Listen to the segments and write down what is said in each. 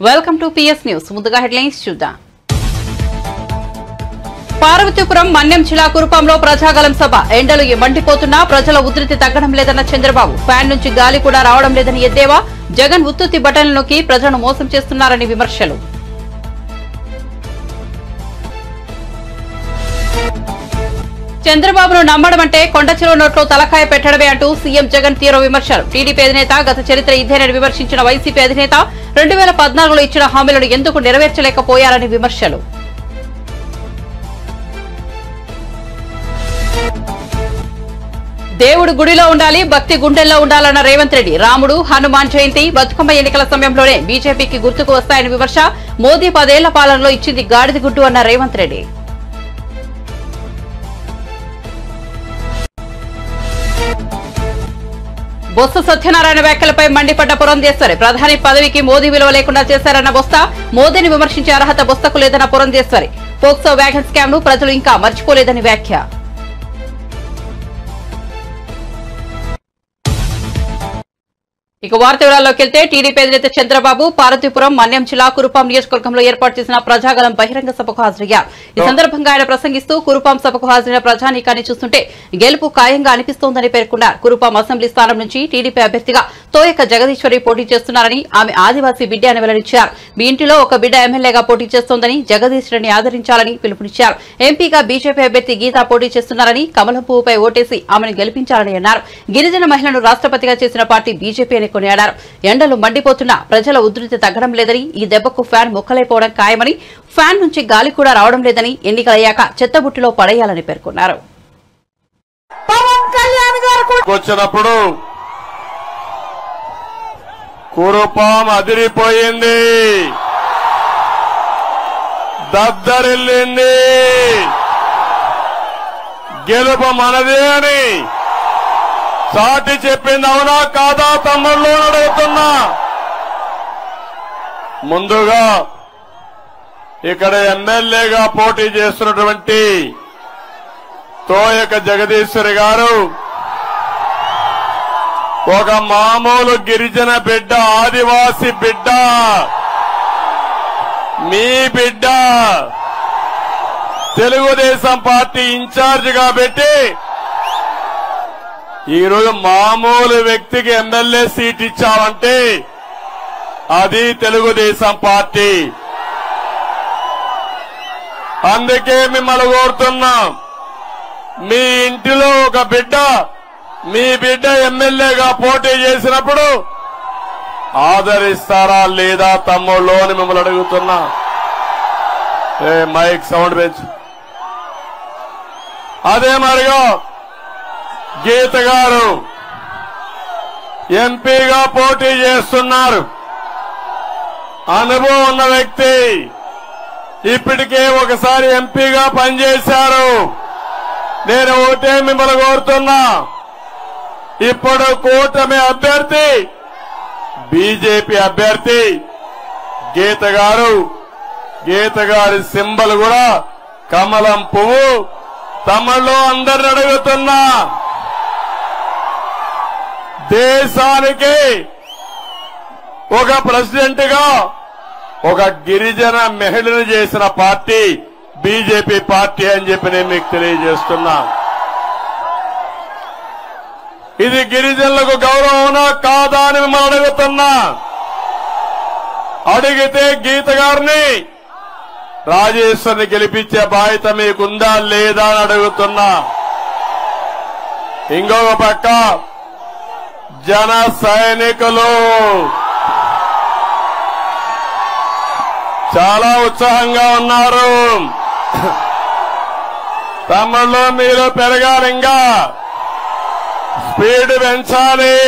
Welcome to PS news. ముందుగా headlines చూద్దాం. పార్వతీపురం మన్యం జిల్లా కురుపాంలో ప్రజాగలం సభ. ఎండలు మండిపోతున్నా ప్రజల ఉధృతి తగ్గడం లేదన్న చంద్రబాబు. ఫ్యాన్ నుంచి గాలి కూడా రావడం లేదని ఎద్దేవా. జగన్ ఉత్తుత్తి బటన్లు నొక్కి ప్రజలను మోసం చేస్తున్నారని విమర్శలు. చంద్రబాబును నమ్మడం అంటే కొండచెరువు నోట్లో తలకాయ పెట్టడమే అంటూ సీఎం జగన్ తీవ్ర విమర్శలు. టీడీపీ అధినేత గత చరిత్ర ఇదేనని విమర్శించిన వైసీపీ అధినేత 2014లో ఇచ్చిన హామీలను ఎందుకు నెరవేర్చలేకపోయారని విమర్శలు. దేవుడు గుడిలో ఉండాలి, భక్తి గుండెల్లో ఉండాలన్న రేవంత్ రెడ్డి. రాముడు, హనుమాన్ జయంతి, బతుకమ్మ ఎన్నికల సమయంలోనే బీజేపీకి గుర్తుకు వస్తాయని విమర్శ. మోదీ 10 ఏళ్ల పాలనలో ఇచ్చింది గాడిద గుడ్డు అన్న రేవంత్ రెడ్డి. బొత్స సత్యనారాయణ వ్యాఖ్యలపై మండిపడ్డ పురంధేశ్వరి. ప్రధాని పదవికి మోదీ విలువ లేకుండా చేశారన్న బొత్స. మోదీని విమర్శించే అర్హత బొత్సకు లేదన్న పురంధేశ్వరి. పోక్సో వ్యాగన్ స్కామ్ ను ప్రజలు ఇంకా మర్చిపోలేదని వ్యాఖ్య. ఇక వార్త వివరాల్లోకి వెళ్తే టీడీపీ అధినేత చంద్రబాబు పార్వతీపురం మన్యం జిల్లా కురుపాం నియోజకవర్గంలో ఏర్పాటు చేసిన ప్రజాగలం బహిరంగ సభకు హాజరయ్యారు. ఈ సందర్భంగా ఆయన ప్రసంగిస్తూ కురుపాం సభకు హాజరైన ప్రజానీకాన్ని చూస్తుంటే గెలుపు ఖాయంగా అనిపిస్తోందని పేర్కొన్నారు. కురుపాం అసెంబ్లీ స్థానం నుంచి టీడీపీ అభ్యర్థిగా తోయక జగదీశ్వరి పోటీ చేస్తున్నారని, ఆమె ఆదివాసీ బిడ్డ అని వెల్లడించారు. మీ ఇంటిలో ఒక బిడ్డ ఎమ్మెల్యేగా పోటీ చేస్తోందని, జగదీశ్వరిని ఆదరించాలని పిలుపునిచ్చారు. ఎంపీగా బీజేపీ అభ్యర్థి గీతా పోటీ చేస్తున్నారని, కమలం పువ్వుపై ఓటేసి ఆమెను గెలిపించాలని అన్నారు. గిరిజన మహిళను రాష్ట్రపతిగా చేసిన పార్టీ బీజేపీ అని కొనియాడారు. ఎండలు మండిపోతున్నా ప్రజల ఉధృతి తగ్గడం లేదని, ఈ దెబ్బకు ఫ్యాన్ ముక్కలైపోవడం ఖాయమని, ఫ్యాన్ నుంచి గాలి కూడా రావడం లేదని, ఎన్నికలయ్యాక చెత్తబుట్టిలో పడేయాలని పేర్కొన్నారు. వచ్చినప్పుడు కురుపాం అదిరిపోయింది, దద్దరిల్లింది, గెలుపు మనదే అని చాటి చెప్పింది. అవునా కాదా తమ్ముళ్ళు అడుగుతున్నా. ముందుగా ఇక్కడ ఎమ్మెల్యేగా పోటీ చేస్తున్నటువంటి తోయక జగదీశ్వరి గారు ఒక మామూలు గిరిజన బిడ్డ, ఆదివాసి బిడ్డ, మీ బిడ్డ తెలుగుదేశం పార్టీ ఇన్ఛార్జిగా పెట్టి ఈరోజు మామూలు వ్యక్తికి ఎమ్మెల్యే సీట్ ఇచ్చావంటే అది తెలుగుదేశం పార్టీ. అందుకే మిమ్మల్ని కోరుతున్నాం, మీ ఇంటిలో ఒక బిడ్డ, మీ బిడ్డ ఎమ్మెల్యేగా పోటీ చేసినప్పుడు ఆదరిస్తారా లేదా తమ్ముళ్ళు అని మిమ్మల్ని అడుగుతున్నా. మైక్ సౌండ్ పెంచు. అదే మరిగా గీత గారు ఎంపీగా పోటీ చేస్తున్నారు. అనుభవం ఉన్న వ్యక్తి, ఇప్పటికే ఒకసారి ఎంపీగా పనిచేశారు. నేను ఒకటే మిమ్మల్ని కోరుతున్నా, ఇప్పుడు కూటమి అభ్యర్థి, బీజేపీ అభ్యర్థి గీత గారు, గీత గారి సింబల్ కూడా కమలం పువ్వు. తమలో అందరిని అడుగుతున్నా, దేశానికి ఒక ప్రెసిడెంట్ గా ఒక గిరిజన మహిళను చేసిన పార్టీ బీజేపీ పార్టీ అని చెప్పి నేను మీకు తెలియజేస్తున్నా. ఇది గిరిజనులకు గౌరవమా కాదా అని మిమ్మల్ని అడుగుతున్నా. అడిగితే గీత గారిని, రాజేశ్వరిని గెలిపించే బాధ్యత మీకుందా లేదా అని అడుగుతున్నా. ఇంకొక పక్క జన సైనికులు చాలా ఉత్సాహంగా ఉన్నారు. తమ్ముళ్ళు మీరు పెరగాలి, ఇంకా స్పీడ్ పెంచాలి.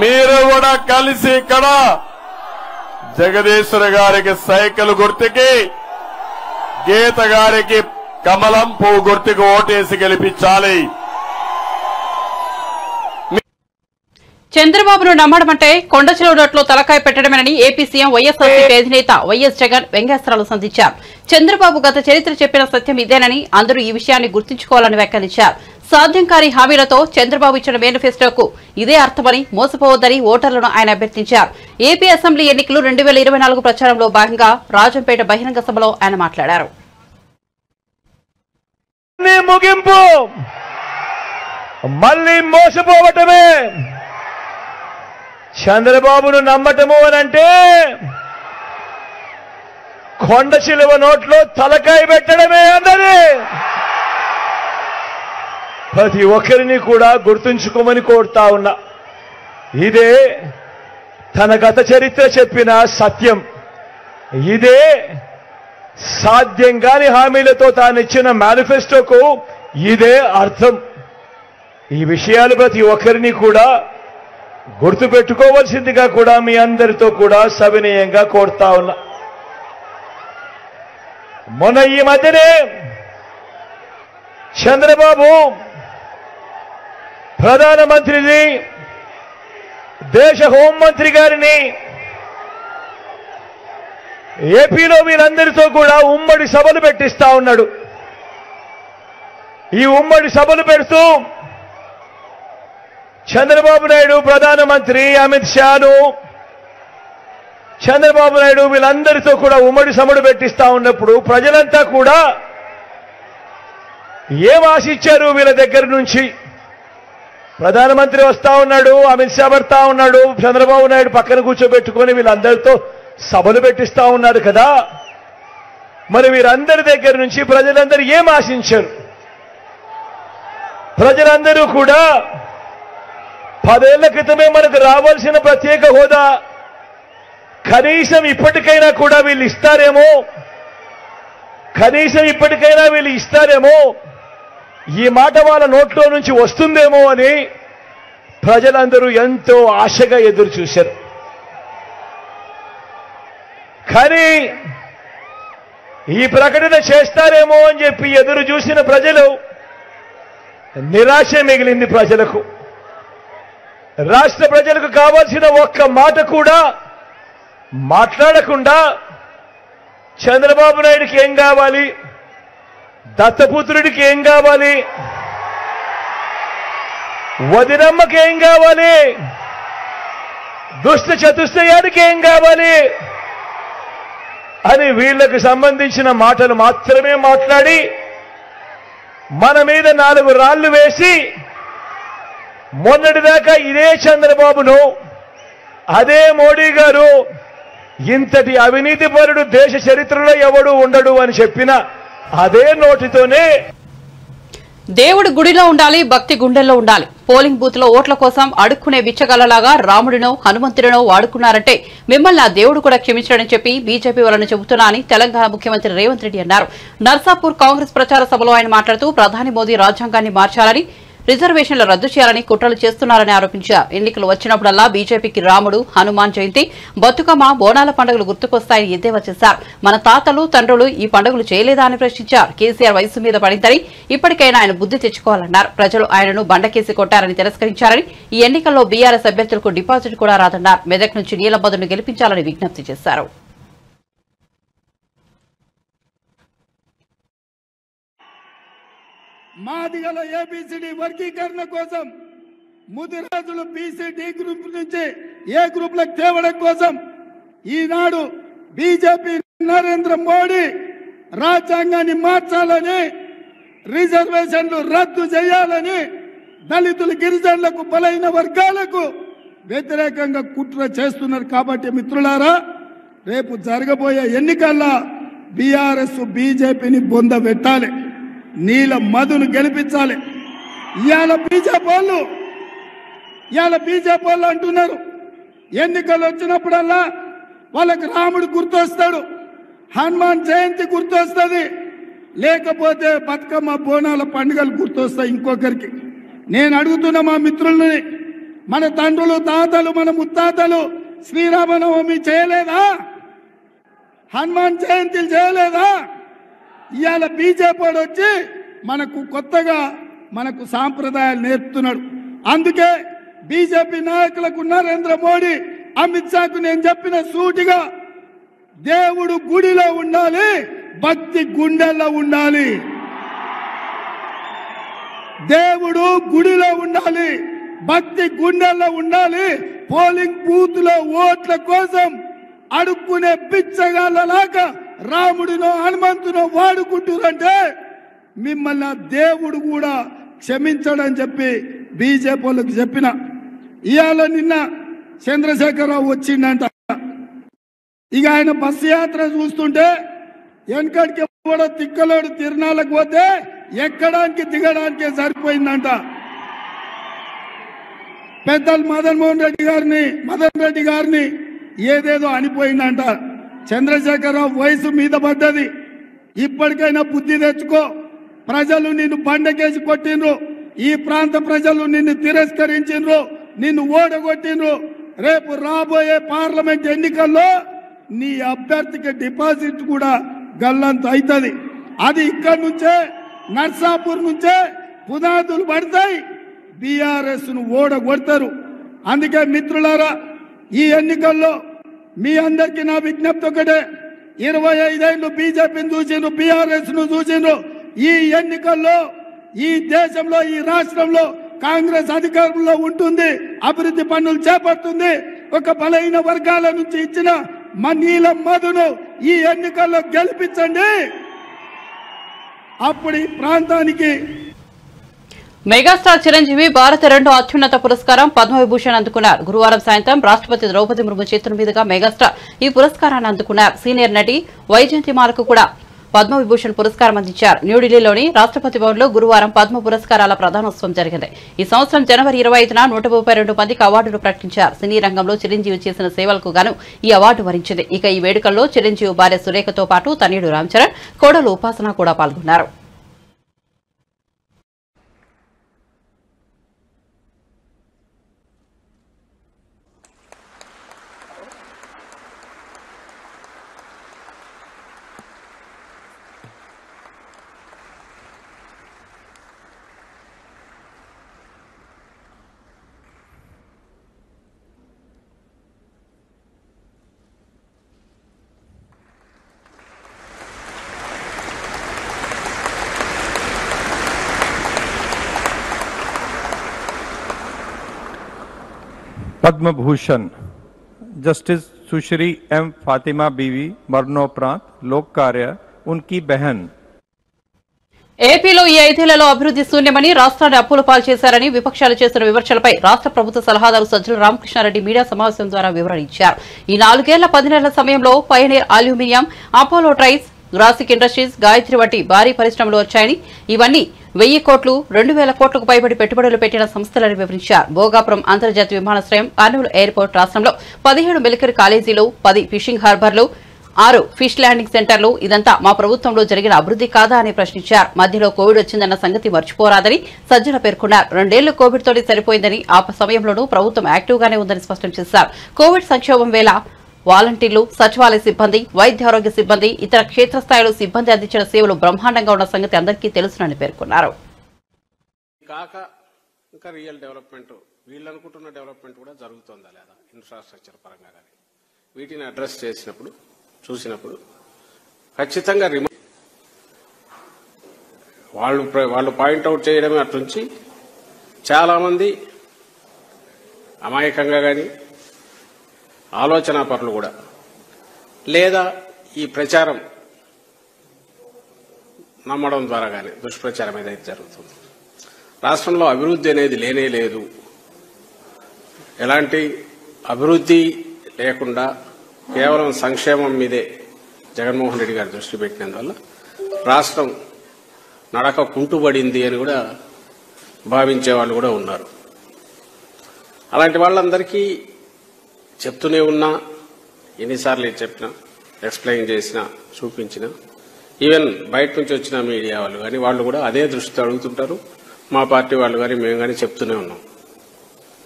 మీరు కూడా కలిసి ఇక్కడ జగదీశ్వరి గారికి సైకిల్ గుర్తుకి, గీత గారికి కమలం పువ్వు గుర్తుకు ఓటేసి గెలిపించాలి. చంద్రబాబును నమ్మడమంటే కొండచిలో నోట్లో తలకాయ పెట్టడమేనని ఏపీ సీఎం వైఎస్ఆర్సీపీ అధినేత వైఎస్ జగన్ వ్యంగ్యాస్త్రాలు సంధించారు. చంద్రబాబు గత చరిత్ర చెప్పిన సత్యం ఇదేనని అందరూ ఈ విషయాన్ని గుర్తుంచుకోవాలని వ్యాఖ్యానించారు. సాధ్యం కాని హామీలతో చంద్రబాబు ఇచ్చిన మేనిఫెస్టోకు ఇదే అర్థమని మోసపోవద్దని ఓటర్లను ఆయన అభ్యర్థించారు. ఏపీ అసెంబ్లీ ఎన్నికలు 2024 ప్రచారంలో భాగంగా రాజంపేట బహిరంగ సభలో ఆయన మాట్లాడారు. ముగింపు మళ్ళీ మోసపోవటమే. చంద్రబాబును నమ్మటము అనంటే కొండ చిలువ నోట్లో తలకాయ పెట్టడమే అన్నది ప్రతి ఒక్కరిని కూడా గుర్తుంచుకోమని కోరుతా ఉన్నా. ఇదే తన గత చరిత్ర చెప్పిన సత్యం. ఇదే సాధ్యం కాని హామీలతో తానిచ్చిన మేనిఫెస్టోకు ఇదే అర్థం. ఈ విషయాలు ప్రతి ఒక్కరిని కూడా గుర్తుపెట్టుకోవాల్సిందిగా కూడా మీ అందరితో కూడా సవినయంగా కోరుతా ఉన్నా. మొన్న ఈ మధ్యనే చంద్రబాబు ప్రధానమంత్రిని, దేశ హోంమంత్రి గారిని ఏపీలో వీరందరితో కూడా ఉమ్మడి సభలు పెట్టిస్తా ఉన్నాడు. ఈ ఉమ్మడి సభలు పెడుతూ చంద్రబాబు నాయుడు ప్రధానమంత్రి, అమిత్ షాను, చంద్రబాబు నాయుడు వీళ్ళందరితో కూడా ఉమ్మడి సభలు పెట్టిస్తా ఉన్నప్పుడు ప్రజలంతా కూడా ఏం ఆశించారు వీళ్ళ దగ్గర నుంచి? ప్రధానమంత్రి వస్తా ఉన్నాడు, అమిత్ షా వస్తా ఉన్నాడు, చంద్రబాబు నాయుడు పక్కన కూర్చోబెట్టుకొని వీళ్ళందరితో సభలు పెట్టిస్తా ఉన్నారు కదా. మరి వీరందరి దగ్గర నుంచి ప్రజలందరూ ఏం ఆశించారు? ప్రజలందరూ కూడా 10 ఏళ్ల క్రితమే మనకు రావాల్సిన ప్రత్యేక హోదా కనీసం ఇప్పటికైనా కూడా వీళ్ళు ఇస్తారేమో, ఈ మాట వాళ్ళ నోట్లో నుంచి వస్తుందేమో అని ప్రజలందరూ ఎంతో ఆశగా ఎదురు చూశారు. కానీ ఈ ప్రకటన చేస్తారేమో అని చెప్పి ఎదురు చూసిన ప్రజలు నిరాశ మిగిలింది. ప్రజలకు, రాష్ట్ర ప్రజలకు కావాల్సిన ఒక్క మాట కూడా మాట్లాడకుండా చంద్రబాబు నాయుడికి ఏం కావాలి, దత్తపుత్రుడికి ఏం కావాలి, వదినమ్మకి ఏం కావాలి, దుష్ట చతుష్టయానికి ఏం కావాలి అని వీళ్లకు సంబంధించిన మాటలు మాత్రమే మాట్లాడి మన మీద 4 రాళ్లు వేసి మొన్నటిదాకా ఇదే చంద్రబాబును, అదే మోడీ గారు ఇంతటి అవినీతిపరుడు దేశ చరిత్రలో ఎవడు ఉండడు అని చెప్పిన అదే నోటితోనే దేవుడు గుడిలో ఉండాలి, భక్తి గుండెల్లో ఉండాలి. పోలింగ్ బూత్ లో ఓట్ల కోసం అడుక్కునే బిచ్చగాళ్లలాగా రాముడినో హనుమంతుడినో వాడుకున్నారంటే మిమ్మల్ని ఆ దేవుడు కూడా క్షమించడని చెప్పి బీజేపీ వాళ్ళని చెబుతున్నా అని తెలంగాణ ముఖ్యమంత్రి రేవంత్ రెడ్డి అన్నారు. నర్సాపూర్ కాంగ్రెస్ ప్రచార సభలో ఆయన మాట్లాడుతూ ప్రధాని మోదీ రాజ్యాంగాన్ని మార్చాలని, రిజర్వేషన్లు రద్దు చేయాలని కుట్రలు చేస్తున్నారని ఆరోపించారు. ఎన్నికలు వచ్చినప్పుడల్లా బీజేపీకి రాముడు, హనుమాన్ జయంతి, బతుకమ్మ, బోనాల పండుగలు గుర్తుకొస్తాయని ఎద్దేవా చేశారు. మన తాతలు తండ్రులు ఈ పండుగలు చేయలేదా అని ప్రశ్నించారు. కేసీఆర్ వయసు మీద పడిందని, ఇప్పటికైనా ఆయన బుద్ధి తెచ్చుకోవాలన్నారు. ప్రజలు ఆయనను బండకేసి కొట్టారని తిరస్కరించారని, ఈ ఎన్నికల్లో బీఆర్ఎస్ అభ్యర్థులకు డిపాజిట్ కూడా రాదన్నారు. మెదక్ నుంచి నీలబద్దును గెలిపించాలని విజ్ఞప్తి చేశారు. మాదిగల ఏబిసిడి వర్గీకరణ కోసం ముదిరాజులు బీసీడీ గ్రూప్ నుంచి ఏ గ్రూప్ లకు తేవడం కోసం ఈనాడు బీజేపీ నరేంద్ర మోడీ రాజ్యాంగాన్ని మార్చాలని, రిజర్వేషన్లు రద్దు చేయాలని, దళితులు, గిరిజనులకు, బలైన వర్గాలకు వ్యతిరేకంగా కుట్ర చేస్తున్నారు. కాబట్టి మిత్రులారా, రేపు జరగబోయే ఎన్నికల్లో బీఆర్ఎస్ బీజేపీని బొంద పెట్టాలి, నీల మధును గెలిపించాలి. ఇవాళ బీజేపీ వాళ్ళు అంటున్నారు ఎన్నికలు వచ్చినప్పుడల్లా వాళ్ళకి రాముడు గుర్తొస్తాడు, హనుమాన్ జయంతి గుర్తొస్తుంది, లేకపోతే బతుకమ్మ, బోనాల పండుగలు గుర్తొస్తాయి ఇంకొకరికి. నేను అడుగుతున్న మా మిత్రుల్ని, మన తండ్రులు, తాతలు, మన ముత్తాతలు శ్రీరామనవమి చేయలేదా? హనుమాన్ జయంతిలు చేయలేదా? ఇవాళ బీజేపీ వచ్చి మనకు కొత్తగా మనకు సాంప్రదాయాలు నేర్పుతున్నాడు. అందుకే బీజేపీ నాయకులకు నరేంద్ర మోడీ అమిత్ షాకు నేను చెప్పిన సూటిగా, దేవుడు గుడిలో ఉండాలి, భక్తి గుండెల్లో ఉండాలి. దేవుడు గుడిలో ఉండాలి, భక్తి గుండెల్లో ఉండాలి. పోలింగ్ బూత్ లో ఓట్ల కోసం అడుక్కునే బిచ్చగాళ్ళలాగా రాముడినో హనుమంతునో వాడుకుంటురంటే మిమ్మల్ని ఆ దేవుడు కూడా క్షమించడని చెప్పి బీజేపీ వాళ్ళకి చెప్పిన. ఇవాళ నిన్న చంద్రశేఖరరావు వచ్చిందంట. ఇక ఆయన బస్సు యాత్ర చూస్తుంటే వెనకడికి కూడా తిక్కలోడు తిరునాళ్ళకు పోతే ఎక్కడానికి దిగడానికే సరిపోయిందంట. పెద్దలు మదన్ రెడ్డి గారిని ఏదేదో అనిపోయిందంట. చంద్రశేఖరరావు వయసు మీద పడ్డది, ఇప్పటికైనా బుద్ధి తెచ్చుకో. ప్రజలు నిన్ను బండకేసి కొట్టిండ్రు, ఈ ప్రాంత ప్రజలు నిన్ను తిరస్కరించిండ్రు, నిన్ను ఓడగొట్టిండ్రు. రేపు రాబోయే పార్లమెంట్ ఎన్నికల్లో నీ అభ్యర్థికి డిపాజిట్ కూడా గల్లంత అవుతుంది. అది ఇక్కడి నుంచే నర్సాపూర్ నుంచే పునాదులు పడతాయి, బీఆర్ఎస్ ను ఓడగొడతారు. అందుకే మిత్రులారా, ఈ ఎన్నికల్లో మీ అందరికీ నా విజ్ఞప్తి ఒకటే. 25 ఏళ్లు బీజేపీని చూసిండ్రు, బీఆర్ఎస్ ను చూసిండ్రు. ఈ ఎన్నికల్లో ఈ దేశంలో ఈ రాష్ట్రంలో కాంగ్రెస్ అధికారంలో ఉంటుంది, అభివృద్ధి పనులు చేపడుతుంది. ఒక బలహీన వర్గాల నుంచి ఇచ్చిన నీలం మధును ఈ ఎన్నికల్లో గెలిపించండి. అప్పుడు ఈ ప్రాంతానికి మెగాస్టార్ చిరంజీవి భారత రెండో అత్యున్నత పురస్కారం పద్మవిభూషణ్ అందుకున్నారు. గురువారం సాయంత్రం రాష్ట్రపతి ద్రౌపది ముర్ము చేతుల మీదుగా మెగాస్టార్ ఈ పురస్కారాన్ని అందుకున్నారు. సీనియర్ నటి వైజయంతిమాలకు కూడా పద్మవిభూషణ్ పురస్కారం అందించారు. న్యూఢిల్లీలోని రాష్ట్రపతి భవన్లో గురువారం పద్మ పురస్కారాల ప్రదానోత్సవం జరిగింది. ఈ సంవత్సరం జనవరి 25న 132 మందికి అవార్డులు ప్రకటించారు. సినీ రంగంలో చిరంజీవి చేసిన సేవలకు గాను ఈ అవార్డు వరించింది. ఇక ఈ వేడుకల్లో చిరంజీవి భార్య సురేఖతో పాటు తనయుడు రామ్ చరణ్, కోడలు ఉపాసన కూడా పాల్గొన్నారు. पद्म भूषण जस्टिस सुश्री एम फातिमा बीवी मरणोपरांत लोक कार्य उनकी बहन. ఏపీలో ఈ 5 ఏళ్లలో అభివృద్ధి శూన్యమని, రాష్ట్రాన్ని అప్పుల పాలు చేశారని విపక్షాలు చేస్తున్న విమర్శలపై రాష్ట్ర ప్రభుత్వ సలహాదారు సజ్జల రామకృష్ణారెడ్డి మీడియా సమావేశం ద్వారా వివరణ ఇచ్చారు. ఈ 4 ఏళ్ల 10 నెలల సమయంలో పయనీర్ అల్యూమినియం, అపోలో ట్రైస్, గ్రాసిక్ ఇండస్ట్రీస్, గాయత్రి వంటి భారీ పరిశ్రమలు వచ్చాయని, ఇవన్నీ 1000 కోట్లు 2000 కోట్లకు పైబడి పెట్టుబడులు పెట్టిన సంస్థలని వివరించారు. భోగాపురం అంతర్జాతీయ విమానాశ్రయం, కర్నూలు ఎయిర్పోర్ట్, రాష్ట్రంలో 17 మిలిటరీ కాలేజీలు, 10 ఫిషింగ్ హార్బర్లు, 6 ఫిష్ ల్యాండింగ్ సెంటర్లు, ఇదంతా మా ప్రభుత్వంలో జరిగిన అభివృద్ధి కాదా అని ప్రశ్నించారు. మధ్యలో కోవిడ్ వచ్చిందన్న సంగతి మర్చిపోరాదని సజ్జల పేర్కొన్నారు. 2 ఏళ్లు కోవిడ్ తోటి సరిపోయిందని, ఆ సమయంలోనూ ప్రభుత్వం యాక్టివ్గానే ఉందని స్పష్టం చేశారు. కోవిడ్ సంక్షోభం వేళ వాలంటీర్లు, సచివాలయ సిబ్బంది, వైద్యారోగ్య సిబ్బంది, ఇతర క్షేత్రస్థాయిలో సిబ్బంది అందించిన సేవలు బ్రహ్మాండంగా ఉన్న సంగతి అందరికీ తెలుసునని పేర్కొన్నారు. కాక ఇంకా రియల్ డెవలప్మెంట్, వీళ్ళు అనుకుంటున్న డెవలప్మెంట్ కూడా జరుగుతుందా లేదా ఇన్ఫ్రాస్ట్రక్చర్ పరంగా కానీ, వీటిని అడ్రస్ చేసినప్పుడు చూసినప్పుడు ఖచ్చితంగా వాళ్ళు పాయింట్అవుట్ చేయడమే అట్నుంచి చాలా మంది అమాయకంగా కానీ, ఆలోచనా పరులు కూడా, లేదా ఈ ప్రచారం నమ్మడం ద్వారా కానీ దుష్ప్రచారం ఏదైతే జరుగుతుంది, రాష్ట్రంలో అభివృద్ధి అనేది లేనే లేదు, ఎలాంటి అభివృద్ధి లేకుండా కేవలం సంక్షేమం మీదే జగన్మోహన్ రెడ్డి గారు దృష్టి పెట్టినందువల్ల రాష్ట్రం నడక కుంటుబడింది అని కూడా భావించే వాళ్ళు కూడా ఉన్నారు. అలాంటి వాళ్ళందరికీ చెప్తూనే ఉన్నా, ఎన్నిసార్లు చెప్పినా, ఎక్స్ప్లెయిన్ చేసినా, చూపించినా, ఈవెన్ బయట నుంచి వచ్చిన మీడియా వాళ్ళు కానీ వాళ్ళు కూడా అదే దృష్టితో అడుగుతుంటారు. మా పార్టీ వాళ్ళు కానీ మేము కానీ చెప్తూనే ఉన్నాం,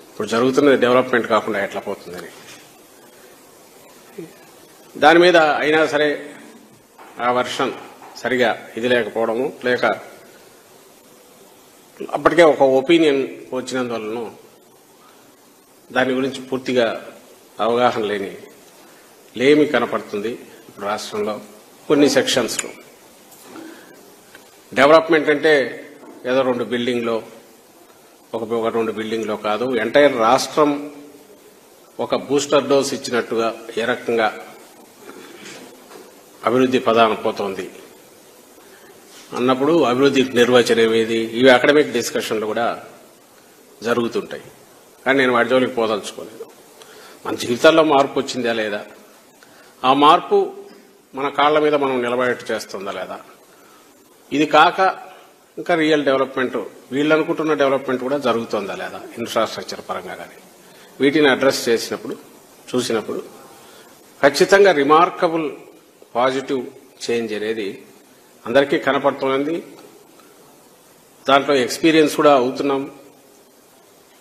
ఇప్పుడు జరుగుతున్నది డెవలప్మెంట్ కాకుండా ఎట్లా పోతుందని. దాని మీద అయినా సరే ఆ వర్షన్ సరిగా ఇది లేకపోవడము, లేక అప్పటికే ఒక ఒపీనియన్ వచ్చినందువలన దాని గురించి పూర్తిగా అవగాహన లేమి కనపడుతుంది ఇప్పుడు రాష్ట్రంలో కొన్ని సెక్షన్స్లో. డెవలప్మెంట్ అంటే ఏదో 2 బిల్డింగ్లో ఒక 2 బిల్డింగ్లో కాదు, ఎంటైర్ రాష్ట్రం ఒక బూస్టర్ డోస్ ఇచ్చినట్టుగా ఏ రకంగా అభివృద్ధి పదాన పోతోంది అన్నప్పుడు అభివృద్ధికి నిర్వచనం ఏది, ఇవి అకాడమిక్ డిస్కషన్లు కూడా జరుగుతుంటాయి. కానీ నేను వాటి జోలికి పోదలుచుకోలేదు. మన జీవితాల్లో మార్పు వచ్చిందా లేదా, ఆ మార్పు మన కాళ్ల మీద మనం నిలబడేట్టు చేస్తుందా లేదా, ఇది కాక ఇంకా రియల్ డెవలప్మెంట్ వీళ్ళు అనుకుంటున్న డెవలప్మెంట్ కూడా జరుగుతుందా లేదా ఇన్ఫ్రాస్ట్రక్చర్ పరంగా కానీ, వీటిని అడ్రస్ చూసినప్పుడు ఖచ్చితంగా రిమార్కబుల్ పాజిటివ్ చేంజ్ అనేది అందరికీ కనపడుతున్నది. దాంట్లో ఎక్స్పీరియన్స్ కూడా అవుతున్నాం.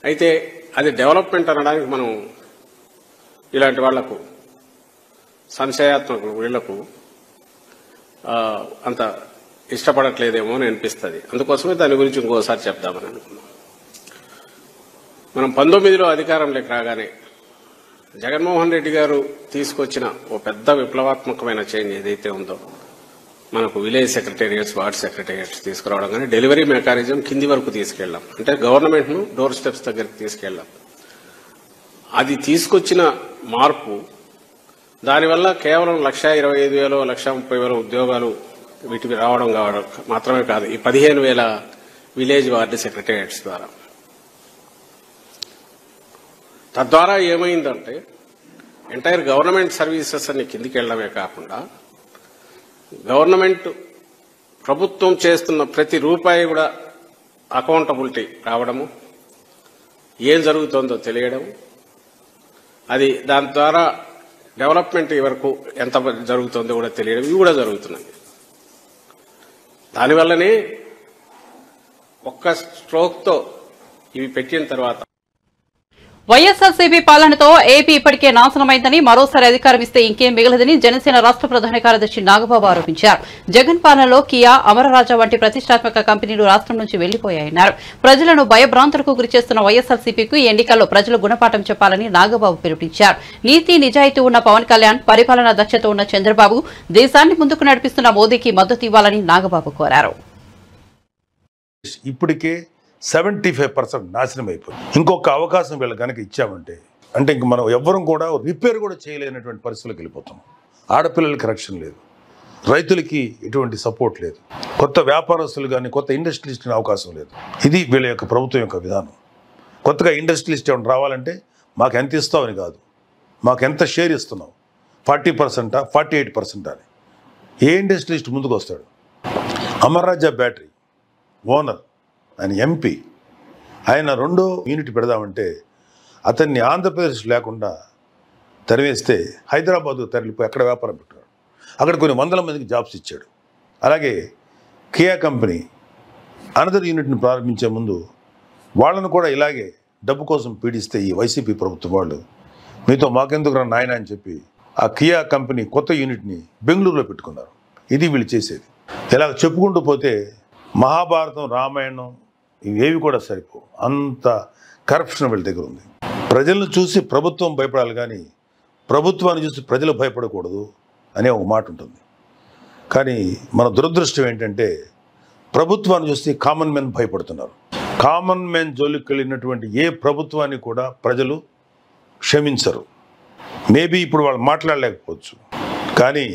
అయితే అది డెవలప్మెంట్ అనడానికి మనం ఇలాంటి వాళ్లకు సంశయాత్మకులు వీళ్లకు అంత ఇష్టపడట్లేదేమో అని అనిపిస్తుంది. అందుకోసమే దాని గురించి ఇంకోసారి చెప్దామని అనుకున్నాం. మనం 19లో అధికారంలోకి రాగానే జగన్మోహన్ రెడ్డి గారు తీసుకొచ్చిన ఓ పెద్ద విప్లవాత్మకమైన చేంజ్ ఏదైతే ఉందో, మనకు విలేజ్ సెక్రటేరియట్స్, వార్డ్ సెక్రటేరియట్స్ తీసుకురావడం కానీ డెలివరీ మెకానిజం కింది వరకు తీసుకెళ్లాం. అంటే గవర్నమెంట్ను డోర్ స్టెప్స్ దగ్గరికి తీసుకెళ్లాం. అది తీసుకొచ్చిన మార్పు, దానివల్ల కేవలం 1,25,000 1,30,000 ఉద్యోగాలు వీటికి రావడం మాత్రమే కాదు, ఈ 15,000 విలేజ్ వార్డు సెక్రటేరియట్స్ ద్వారా. తద్వారా ఏమైందంటే ఎంటైర్ గవర్నమెంట్ సర్వీసెస్ అన్ని కిందికి వెళ్లడమే కాకుండా గవర్నమెంట్ ప్రభుత్వం చేస్తున్న ప్రతి రూపాయి కూడా అకౌంటబిలిటీ రావడము, ఏం జరుగుతుందో తెలియడం, అది దాని ద్వారా డెవలప్మెంట్ వరకు ఎంత జరుగుతుందో కూడా తెలియడం, ఇవి కూడా జరుగుతున్నాయి. దానివల్లనే ఒక్క స్ట్రోక్తో ఇవి పెట్టిన తర్వాత వైఎస్ఆర్సీపీ పాలనతో ఏపీ ఇప్పటికే నాశనమైందని, మరోసారి అధికారం ఇస్తే ఇంకేం మిగలదని జనసేన రాష్ట్ర ప్రధాన కార్యదర్శి నాగబాబు ఆరోపించారు. జగన్ పాలనలో కియా, అమరరాజా వంటి ప్రతిష్టాత్మక కంపెనీలు రాష్ట్రం నుంచి వెళ్లిపోయాయన్నారు. ప్రజలను భయభ్రాంతులకు గురిచేస్తున్న వైఎస్ఆర్సీపీకు ఈ ఎన్నికల్లో ప్రజలు గుణపాఠం చెప్పాలని నాగబాబు పిలుపునిచ్చారు. నీతి నిజాయితీ ఉన్న పవన్ కళ్యాణ్, పరిపాలనా దక్షత ఉన్న చంద్రబాబు, దేశాన్ని ముందుకు నడిపిస్తున్న మోదీకి మద్దతు ఇవ్వాలని నాగబాబు కోరారు. ఇప్పటికే 75% నాశనం అయిపోయింది. ఇంకొక అవకాశం వీళ్ళు కనుక ఇచ్చామంటే అంటే ఇంక మనం ఎవ్వరం కూడా రిపేర్ కూడా చేయలేనటువంటి పరిస్థితులకు వెళ్ళిపోతాం. ఆడపిల్లలకి రక్షణ లేదు, రైతులకి ఎటువంటి సపోర్ట్ లేదు, కొత్త వ్యాపారస్తులు కానీ కొత్త ఇండస్ట్రియలిస్ట్ అవకాశం లేదు. ఇది వీళ్ళ యొక్క ప్రభుత్వం యొక్క విధానం. కొత్తగా ఇండస్ట్రియలిస్ట్ ఏమైనా రావాలంటే మాకు ఎంత ఇస్తామని కాదు, మాకు ఎంత షేర్ ఇస్తున్నావు, 40%, 48% అని. ఏ ఇండస్ట్రియలిస్ట్ ముందుకు వస్తాడు? అమర్రాజా బ్యాటరీ ఓనర్ ఆయన ఎంపీ, ఆయన 2వ యూనిట్ పెడదామంటే అతన్ని ఆంధ్రప్రదేశ్ లేకుండా తరివేస్తే హైదరాబాద్ తరలిపోయి అక్కడ వ్యాపారం పెట్టాడు. అక్కడ కొన్ని 100 మందికి జాబ్స్ ఇచ్చాడు. అలాగే కియా కంపెనీ అనదర్ యూనిట్ని ప్రారంభించే ముందు వాళ్ళను కూడా ఇలాగే డబ్బు కోసం పీడిస్తే ఈ వైసీపీ ప్రభుత్వం వాళ్ళు మీతో మాకెందుకు రా నాయన అని చెప్పి ఆ కియా కంపెనీ కొత్త యూనిట్ని బెంగళూరులో పెట్టుకున్నారు. ఇది వీళ్ళు చేసేది. ఇలా చెప్పుకుంటూ పోతే మహాభారతం, రామాయణం ఇవేవి కూడా సరిపో, అంత కరప్షన్ వీళ్ళ దగ్గర ఉంది. ప్రజలను చూసి ప్రభుత్వం భయపడాలి కానీ ప్రభుత్వాన్ని చూసి ప్రజలు భయపడకూడదు అనే ఒక మాట ఉంటుంది. కానీ మన దురదృష్టం ఏంటంటే ప్రభుత్వాన్ని చూసి కామన్ మెన్ భయపడుతున్నారు. కామన్ మెన్ జోలికి వెళ్ళినటువంటి ఏ ప్రభుత్వాన్ని కూడా ప్రజలు క్షమించరు. మేబీ ఇప్పుడు వాళ్ళు మాట్లాడలేకపోవచ్చు, కానీ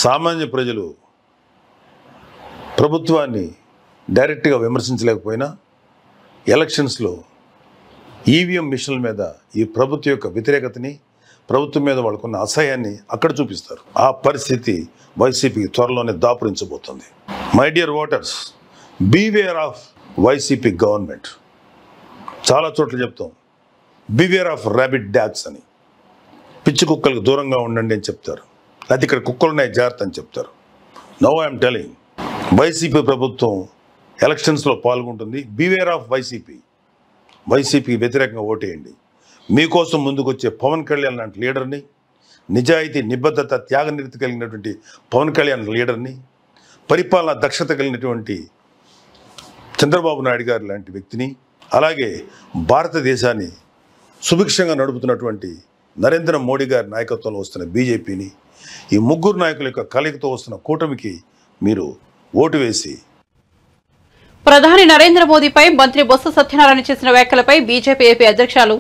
సామాన్య ప్రజలు ప్రభుత్వాన్ని డైరెక్ట్గా విమర్శించలేకపోయినా ఎలక్షన్స్లో ఈవీఎం మిషన్ల మీద ఈ ప్రభుత్వం యొక్క వ్యతిరేకతని, ప్రభుత్వం మీద వాళ్ళకున్న అసహ్యాన్ని అక్కడ చూపిస్తారు. ఆ పరిస్థితి వైసీపీకి త్వరలోనే దాపురించబోతుంది. My dear voters, beware of YCP government. చాలా చోట్ల చెప్తాం బీవేర్ ఆఫ్ ర్యాబిట్ డాగ్స్ అని. పిచ్చి కుక్కలకు దూరంగా ఉండండి అని చెప్తారు, లేకపోతే ఇక్కడ కుక్కలున్నాయి జాగ్రత్త అని చెప్తారు. నౌ ఐఎమ్ టెలింగ్, వైసీపీ ప్రభుత్వం ఎలక్షన్స్లో పాల్గొంటుంది. బీవేర్ ఆఫ్ వైసీపీకి వ్యతిరేకంగా ఓటేయండి. మీకోసం ముందుకొచ్చే పవన్ కళ్యాణ్ లాంటి లీడర్ని, నిజాయితీ, నిబద్ధత, త్యాగనిరతి కలిగినటువంటి పవన్ కళ్యాణ్ లీడర్ని, పరిపాలనా దక్షత కలిగినటువంటి చంద్రబాబు నాయుడు గారు లాంటి వ్యక్తిని, అలాగే భారతదేశాన్ని సుభిక్షంగా నడుపుతున్నటువంటి నరేంద్ర మోడీ గారి నాయకత్వంలో వస్తున్న బీజేపీని, ఈ ముగ్గురు నాయకుల యొక్క కలయికతో వస్తున్న కూటమికి మీరు ఓటు వేసి ప్రధాని నరేంద్ర మోదీపై మంత్రి బొత్స సత్యనారాయణ చేసిన వ్యాఖ్యలపై బీజేపీ ఏపీ అధ్యక్షులు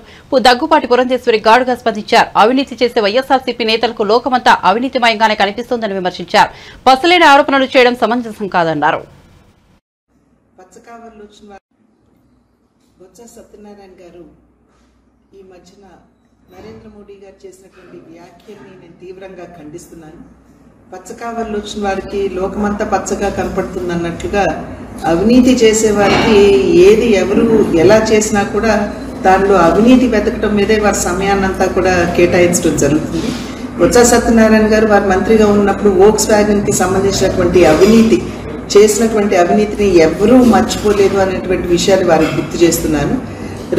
దగ్గుపాటి పురంధేశ్వరి ఘాటుగా స్పందించారు. అవినీతి చేసే వైఎస్ఆర్సీపీ నేతలకు లోకమంతా అవినీతిమయంగానే కనిపిస్తోందని విమర్శించారు. పసలేని ఆరోపణలు చేయడం సమంజసం కాదన్నారు. బొత్స సత్యనారాయణ గారు ఈ మధ్యన నరేంద్ర మోడీ గారు చేసినటువంటి వ్యాఖ్యల్ని నేను తీవ్రంగా ఖండిస్తున్నాను. పచ్చకావల్లో వచ్చిన వారికి లోకమంతా పచ్చగా కనపడుతుంది అన్నట్లుగా అవినీతి చేసే వారికి ఏది ఎవరు ఎలా చేసినా కూడా దానిలో అవినీతి వెతకడం మీదే వారి సమయాన్నంతా కూడా కేటాయించడం జరుగుతుంది. బొత్స సత్యనారాయణ గారు వారి మంత్రిగా ఉన్నప్పుడు వోక్స్ వ్యాగన్కి సంబంధించినటువంటి అవినీతి చేసినటువంటి అవినీతిని ఎవరూ మర్చిపోలేదు అనేటువంటి విషయాన్ని వారికి గుర్తు చేస్తున్నాను.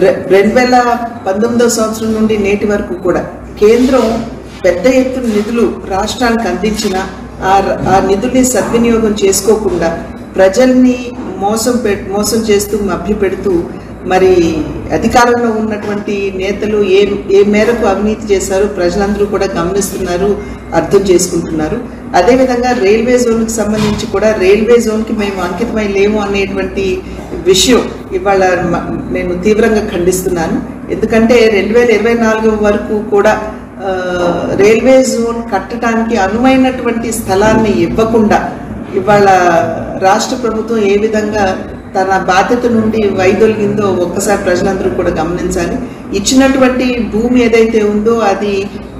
2019వ సంవత్సరం నుండి నేటి వరకు కూడా కేంద్రం పెద్ద ఎత్తున నిధులు రాష్ట్రానికి అందించిన ఆ నిధుల్ని సద్వినియోగం చేసుకోకుండా ప్రజల్ని మోసం చేస్తూ మభ్యపెడుతూ మరి అధికారంలో ఉన్నటువంటి నేతలు ఏ మేరకు అవినీతి చేశారో ప్రజలందరూ కూడా గమనిస్తున్నారు, అర్థం చేసుకుంటున్నారు. అదేవిధంగా రైల్వే జోన్కి సంబంధించి కూడా రైల్వే జోన్కి మేము అంకితమై లేము అనేటువంటి విషయం ఇవాళ నేను తీవ్రంగా ఖండిస్తున్నాను. ఎందుకంటే 2024 వరకు కూడా రైల్వే జోన్ కట్టడానికి అనువైనటువంటి స్థలాన్ని ఇవ్వకుండా ఇవాళ రాష్ట్ర ప్రభుత్వం ఏ విధంగా తన బాధ్యత నుండి వైదొలిగిందో ఒక్కసారి ప్రజలందరూ కూడా గమనించాలి. ఇచ్చినటువంటి భూమి ఏదైతే ఉందో అది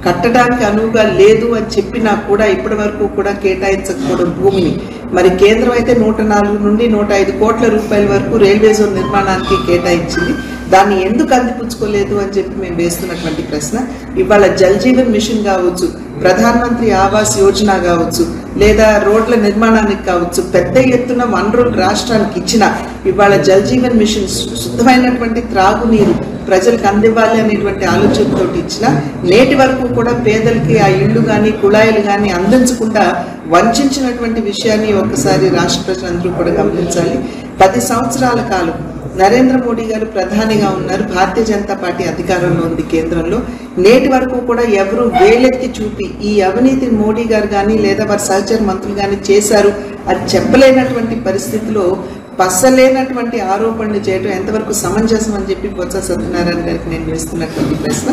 కట్టడానికి అనువుగా లేదు అని చెప్పినా కూడా ఇప్పటి వరకు కూడా కేటాయించకపోవడం భూమిని మరి కేంద్రం అయితే 104 నుండి 105 కోట్ల రూపాయల వరకు రైల్వే జోన్ నిర్మాణానికి కేటాయించింది. దాన్ని ఎందుకు అందిపుచ్చుకోలేదు అని చెప్పి మేము వేస్తున్నటువంటి ప్రశ్న. ఇవాళ జల్ జీవన్ మిషన్ కావచ్చు, ప్రధాన్ మంత్రి ఆవాస్ యోజన కావచ్చు, లేదా రోడ్ల నిర్మాణానికి కావచ్చు, పెద్ద ఎత్తున వనరులు రాష్ట్రానికి ఇచ్చిన ఇవాళ జల్ జీవన్ మిషన్ శుద్ధమైనటువంటి త్రాగునీరు ప్రజలకు అందివ్వాలి అనేటువంటి ఆలోచనతో ఇచ్చిన నేటి వరకు కూడా పేదలకి ఆ ఇళ్లు కానీ కుళాయిలు కానీ అందించకుండా వంచినటువంటి విషయాన్ని ఒక్కసారి రాష్ట్ర ప్రజలందరూ కూడా గమనించాలి. 10 సంవత్సరాల కాలం నరేంద్ర మోడీ గారు ప్రధానిగా ఉన్నారు, భారతీయ జనతా పార్టీ అధికారంలో ఉంది కేంద్రంలో. నేటి వరకు కూడా ఎవరు వేలెత్తి చూపి ఈ అవినీతి మోడీ గారు కానీ లేదా వారి సహచర మంత్రులు కానీ చేశారు అది చెప్పలేనటువంటి పరిస్థితిలో పసలేనటువంటి ఆరోపణలు చేయడం ఎంతవరకు సమంజసం అని చెప్పి బొత్స సత్యనారాయణ గారికి నేను వేస్తున్నటువంటి ప్రశ్న.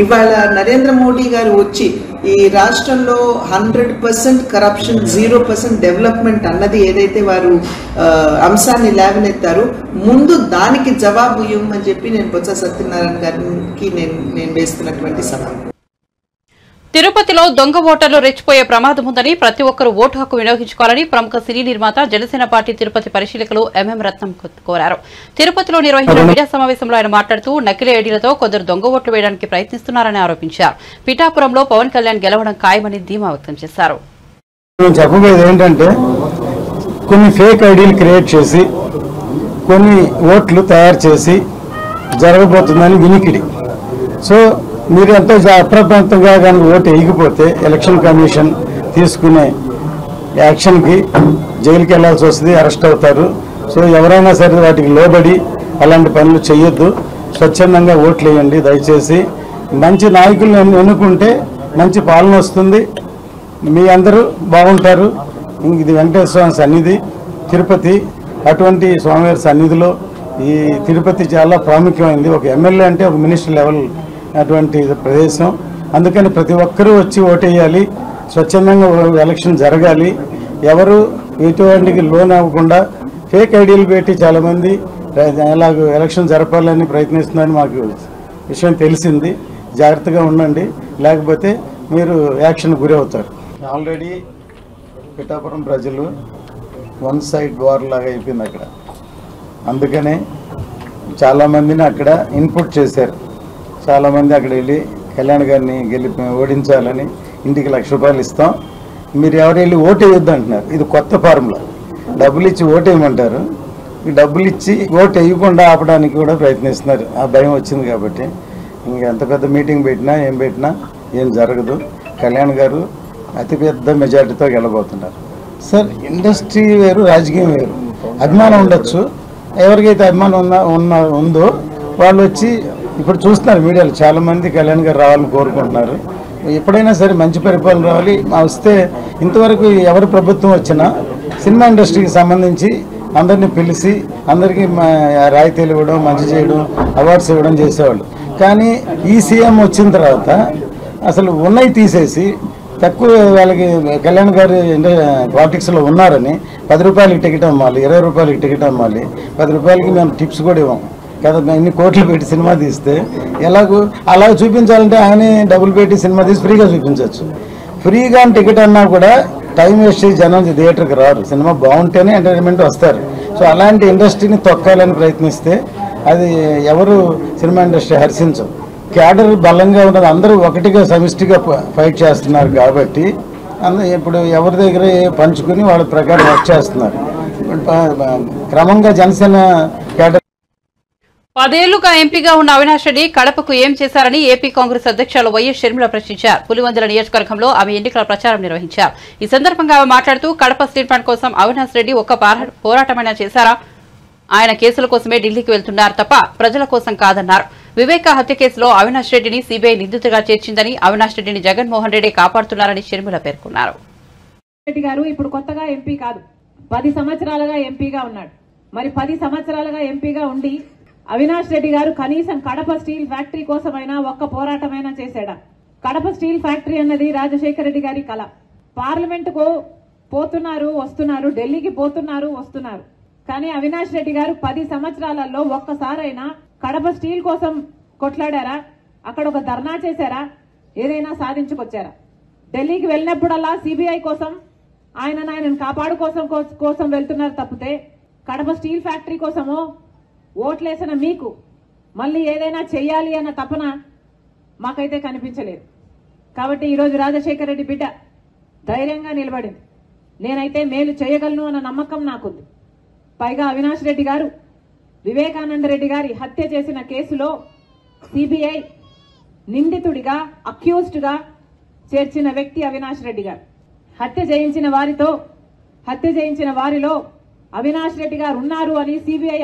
ఇవాళ నరేంద్ర మోడీ గారు వచ్చి ఈ రాష్ట్రంలో 100% కరప్షన్ 0% డెవలప్మెంట్ అన్నది ఏదైతే వారు అంశాన్ని లేవనెత్తారో ముందు దానికి జవాబు ఇవ్వమని చెప్పి నేను బొత్స సత్యనారాయణ గారికి నేను వేస్తున్నటువంటి సవాల్. తిరుపతిలో దొంగ ఓటర్లు రెచ్చిపోయే ప్రమాదం ఉందని ప్రతి ఒక్కరూ ఓటు హక్కు వినియోగించుకోవాలని ప్రముఖ సినీ నిర్మాత జనసేన పార్టీ తిరుపతి పరిశీలకులు ఎంఎం రత్నం కోరారు. తిరుపతిలో నిర్వహించిన మీడియా సమావేశంలో ఆయన మాట్లాడుతూ నకిలీ ఐడీలతో కొందరు దొంగ ఓట్లు వేయడానికి ప్రయత్నిస్తున్నారని ఆరోపించారు. పిఠాపురంలో పవన్ కళ్యాణ్ గెలవడం ఖాయమని ధీమా వ్యక్తం చేశారు. చెప్పబోయేది ఏంటంటే కొన్ని ఫేక్ ఐడీలు క్రియేట్ చేసి కొన్ని ఓట్లు తయారు చేసి జరగబోతుందని వినికిడి. సో మీరు ఎంతో అప్రమత్తంగా కనుక ఓటు వేయకపోతే ఎలక్షన్ కమిషన్ తీసుకునే యాక్షన్కి జైలుకి వెళ్లాల్సి వస్తుంది, అరెస్ట్ అవుతారు. సో ఎవరైనా సరే వాటికి లోబడి అలాంటి పనులు చేయొద్దు, స్వచ్ఛందంగా ఓట్లు వేయండి దయచేసి. మంచి నాయకులను ఎన్నుకుంటే మంచి పాలన వస్తుంది, మీ అందరూ బాగుంటారు. ఇది వెంకటేశ్వర స్వామి సన్నిధి తిరుపతి, అటువంటి స్వామివారి సన్నిధిలో ఈ తిరుపతి చాలా ప్రాముఖ్యమైంది. ఒక ఎమ్మెల్యే అంటే ఒక మినిస్టర్ లెవెల్ అటువంటి ప్రదేశం. అందుకని ప్రతి ఒక్కరూ వచ్చి ఓటేయాలి, స్వచ్ఛందంగా ఎలక్షన్ జరగాలి. ఎవరు ఎటువంటికి లోన్ అవ్వకుండా ఫేక్ ఐడీలు పెట్టి చాలామంది ఎలాగో ఎలక్షన్ జరపాలని ప్రయత్నిస్తున్నారని మాకు విషయం తెలిసింది. జాగ్రత్తగా ఉండండి, లేకపోతే మీరు యాక్షన్ గురి అవుతారు. ఆల్రెడీ పిఠాపురం ప్రజలు వన్ సైడ్ వార్ లాగా అయిపోయింది అక్కడ. అందుకనే చాలామందిని అక్కడ ఇన్పుట్ చేశారు. చాలామంది అక్కడ వెళ్ళి కళ్యాణ్ గారిని ఓడించాలని ఇంటికి ₹1,00,000 ఇస్తాం, మీరు ఎవరు వెళ్ళి ఓటు వేయొద్దు అంటున్నారు. ఇది కొత్త ఫార్ములా. డబ్బులు ఇచ్చి ఓటు వేయమంటారు, ఈ డబ్బులు ఇచ్చి ఓటు వేయకుండా ఆపడానికి కూడా ప్రయత్నిస్తున్నారు. ఆ భయం వచ్చింది కాబట్టి ఇంకా ఎంత పెద్ద మీటింగ్ పెట్టినా ఏం జరగదు. కళ్యాణ్ గారు అతిపెద్ద మెజార్టీతో గెలబోతున్నారు. సార్, ఇండస్ట్రీ వేరు, రాజకీయం వేరు. అభిమానం ఉండొచ్చు, ఎవరికైతే అభిమానం ఉందో వాళ్ళు వచ్చి ఇప్పుడు చూస్తున్నారు మీడియాలో చాలా మంది కళ్యాణ్ గారు రావాలని కోరుకుంటున్నారు. ఎప్పుడైనా సరే మంచి పరిపాలన రావాలి. వస్తే ఇంతవరకు ఎవరి ప్రభుత్వం వచ్చినా సినిమా ఇండస్ట్రీకి సంబంధించి అందరినీ పిలిచి అందరికీ రాయితీలు ఇవ్వడం, మంచి చేయడం, అవార్డ్స్ ఇవ్వడం చేసేవాళ్ళు. కానీ ఈ సీఎం వచ్చిన తర్వాత అసలు ఉన్నవి తీసేసి తక్కువ వాళ్ళకి కళ్యాణ్ గారు పాలిటిక్స్లో ఉన్నారని 10 రూపాయలకి టికెట్ అమ్మాలి, 20 రూపాయలకి టికెట్ అమ్మాలి, 10 రూపాయలకి మేము టిప్స్ కూడా ఇవ్వం కదా. ఇన్ని కోట్లు పెట్టి సినిమా తీస్తే ఎలాగూ అలా చూపించాలంటే ఆయనే డబ్బులు పెట్టి సినిమా తీసి ఫ్రీగా చూపించవచ్చు. ఫ్రీగా టికెట్ అన్నా కూడా టైం వేస్ట్ చేసి జనం థియేటర్కి రారు. సినిమా బాగుంటేనే ఎంటర్టైన్మెంట్ వస్తారు. సో అలాంటి ఇండస్ట్రీని తొక్కాలని ప్రయత్నిస్తే అది ఎవరు సినిమా ఇండస్ట్రీ హర్షించవు. క్యాడర్ బలంగా ఉన్నది, అందరూ ఒకటిగా సమిష్టిగా ఫైట్ చేస్తున్నారు కాబట్టి ఇప్పుడు ఎవరి దగ్గర పంచుకుని వాళ్ళ ప్రకారం వర్క్ చేస్తున్నారు. క్రమంగా జనసేన క్యాడర్ 10 ఏళ్లుగా ఎంపీగా ఉన్న అవినాష్ రెడ్డి కడపకు ఏం చేశారని ఏపీ కాంగ్రెస్ అధ్యక్షులు వైఎస్ షర్మిల ప్రశ్నించారు. పులివెందుల నియోజకవర్గంలో ఆమె ఎన్నికల ప్రచారం నిర్వహించారు. ఈ సందర్భంగా ఆమె మాట్లాడుతూ కడప స్టీల్ ప్లాంట్ కోసం అవినాష్ రెడ్డి ఒక్క పోరాటమైనా చేశారా? ఆయన కేసుల కోసమే ఢిల్లీకి వెళ్తున్నారు తప్ప ప్రజల కోసం కాదన్నారు. వివేక హత్య కేసులో అవినాష్ రెడ్డిని సీబీఐ నిందితుడిగా చేర్చిందని, అవినాష్ రెడ్డిని జగన్మోహన్ రెడ్డి కాపాడుతున్నారని షర్మిల పేర్కొన్నారు. రెడ్డి గారు ఇప్పుడు కొత్తగా ఎంపీ కాదు, 10 సంవత్సరాలుగా ఎంపీగా ఉన్నాడు. మరి 10 సంవత్సరాలుగా ఎంపీగా ఉండి అవినాష్ రెడ్డి గారు కనీసం కడప స్టీల్ ఫ్యాక్టరీ కోసమైనా ఒక్క పోరాటమైనా చేశాడా? కడప స్టీల్ ఫ్యాక్టరీ అన్నది రాజశేఖర రెడ్డి గారి కళ. పార్లమెంటుకు పోతున్నారు, వస్తున్నారు, ఢిల్లీకి పోతున్నారు, వస్తున్నారు. కానీ అవినాష్ రెడ్డి గారు 10 సంవత్సరాలలో ఒక్కసారైనా కడప స్టీల్ కోసం కొట్లాడారా? అక్కడ ఒక ధర్నా చేశారా? ఏదైనా సాధించుకొచ్చారా? ఢిల్లీకి వెళ్ళినప్పుడల్లా సిబిఐ కోసం ఆయనను కోసం వెళ్తున్నారు తప్పితే కడప స్టీల్ ఫ్యాక్టరీ కోసమో ఓట్లేసిన మీకు మళ్ళీ ఏదైనా చెయ్యాలి అన్న తపన మాకైతే కనిపించలేదు. కాబట్టి ఈరోజు రాజశేఖర రెడ్డి బిడ్డ ధైర్యంగా నిలబడింది. నేనైతే మేలు చేయగలను అన్న నమ్మకం నాకుంది. పైగా అవినాష్ రెడ్డి గారు వివేకానంద రెడ్డి గారి హత్య చేసిన కేసులో సిబిఐ నిందితుడిగా, అక్యూజ్డ్గా చేర్చిన వ్యక్తి అవినాష్ రెడ్డి గారు. హత్య చేయించిన వారిలో అవినాష్ రెడ్డి గారు ఉన్నారు అని సిబిఐ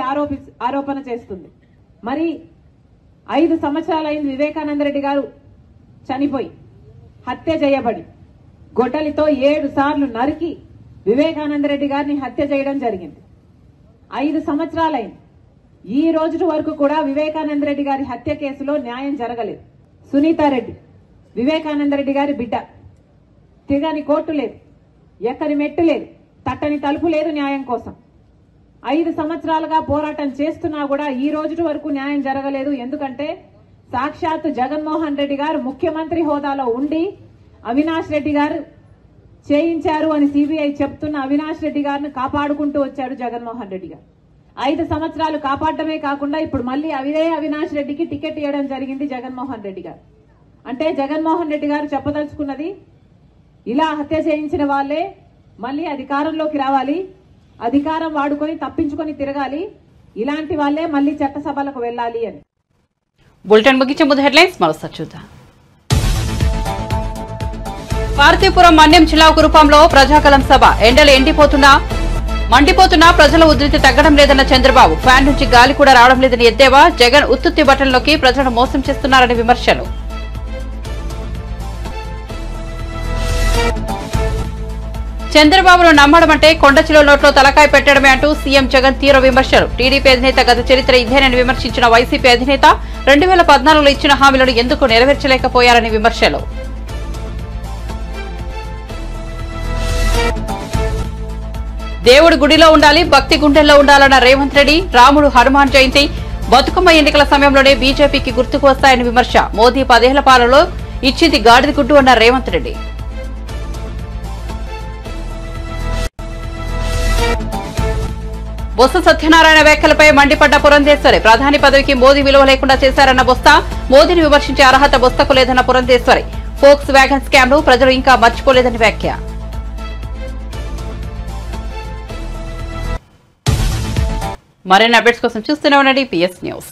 ఆరోపణ చేస్తుంది. మరి 5 సంవత్సరాలైంది వివేకానంద రెడ్డి గారు చనిపోయి, హత్య చేయబడి, గొడ్డలితో 7 సార్లు నరికి వివేకానంద రెడ్డి గారిని హత్య చేయడం జరిగింది. 5 సంవత్సరాలైంది. ఈ రోజు వరకు కూడా వివేకానంద రెడ్డి గారి హత్య కేసులో న్యాయం జరగలేదు. సునీతారెడ్డి వివేకానంద రెడ్డి గారి బిడ్డ. తిరగని కోర్టు లేదు, ఎక్కని మెట్టు లేదు, తట్టని తలుపు లేదు న్యాయం కోసం. 5 సంవత్సరాలుగా పోరాటం చేస్తున్నా కూడా ఈ రోజు వరకు న్యాయం జరగలేదు. ఎందుకంటే సాక్షాత్ జగన్మోహన్ రెడ్డి గారు ముఖ్యమంత్రి హోదాలో ఉండి అవినాష్ రెడ్డి గారు చేయించారు అని సిబిఐ చెప్తున్న అవినాష్ రెడ్డి గారిని కాపాడుకుంటూ వచ్చాడు జగన్మోహన్ రెడ్డి గారు. 5 సంవత్సరాలు కాపాడటమే కాకుండా ఇప్పుడు మళ్ళీ అవినాష్ రెడ్డికి టికెట్ ఇవ్వడం జరిగింది జగన్మోహన్ రెడ్డి గారు. అంటే జగన్మోహన్ రెడ్డి గారు చెప్పదలుచుకున్నది, ఇలా హత్య చేయించిన వాళ్ళే మళ్ళీ అధికారంలోకి రావాలి, అధికారం వాడుకొని తప్పించుకొని తిరగాలి, ఇలాంటి వాళ్ళే మళ్ళీ చట్టసభలకు వెళ్ళాలి అని. బులెటిన్ ముగించే ముందు హెడ్లైన్స్ మరోసారి చూద్దాం. పార్తీపురం మన్యం జిల్లా కురుపాంలో ప్రజాకలం సభ. ఎండలు మండిపోతున్నా ప్రజల ఉధృతి తగ్గడం లేదన్న చంద్రబాబు. ఫ్యాన్ నుంచి గాలి కూడా రావడం లేదని ఎద్దేవా. జగన్ ఉత్తుత్తి బట్టల్లోకి ప్రజలను మోసం చేస్తున్నారని విమర్శలు. చంద్రబాబును నమ్మడం అంటే కొండచిలో నోట్లో తలకాయ పెట్టడమే అంటూ సీఎం జగన్ తీవ్ర విమర్శలు. టీడీపీ అధినేత గత చరిత్ర ఇదేనని విమర్శించిన వైసీపీ అధినేత 2014లో ఇచ్చిన హామీలను ఎందుకు నెరవేర్చలేకపోయారని విమర్శలు. దేవుడు గుడిలో ఉండాలి, భక్తి గుండెల్లో ఉండాలన్న రేవంత్ రెడ్డి. రాముడు హనుమాన్ జయంతి, బతుకమ్మ ఎన్నికల సమయంలోనే బీజేపీకి గుర్తుకు వస్తాయని విమర్శ. మోదీ 10 ఏళ్ల పాలనలో ఇచ్చింది గాడిద గుడ్డు అన్న రేవంత్ రెడ్డి. బొత్స సత్యనారాయణ వ్యాఖ్యలపై మండిపడ్డ పురంధేశ్వరి. ప్రధాని పదవికి మోదీ విలువ లేకుండా చేశారన్న బొత్స. మోదీని విమర్శించే అర్హత బొత్సకు లేదన్న పురంధేశ్వరి. ఫోక్స్ వ్యాగన్ స్కామ్ ను ప్రజలు ఇంకా మర్చిపోలేదని వ్యాఖ్య. మరిన్ని అప్డేట్స్ కోసం చూస్తూనే ఉండండి PS న్యూస్.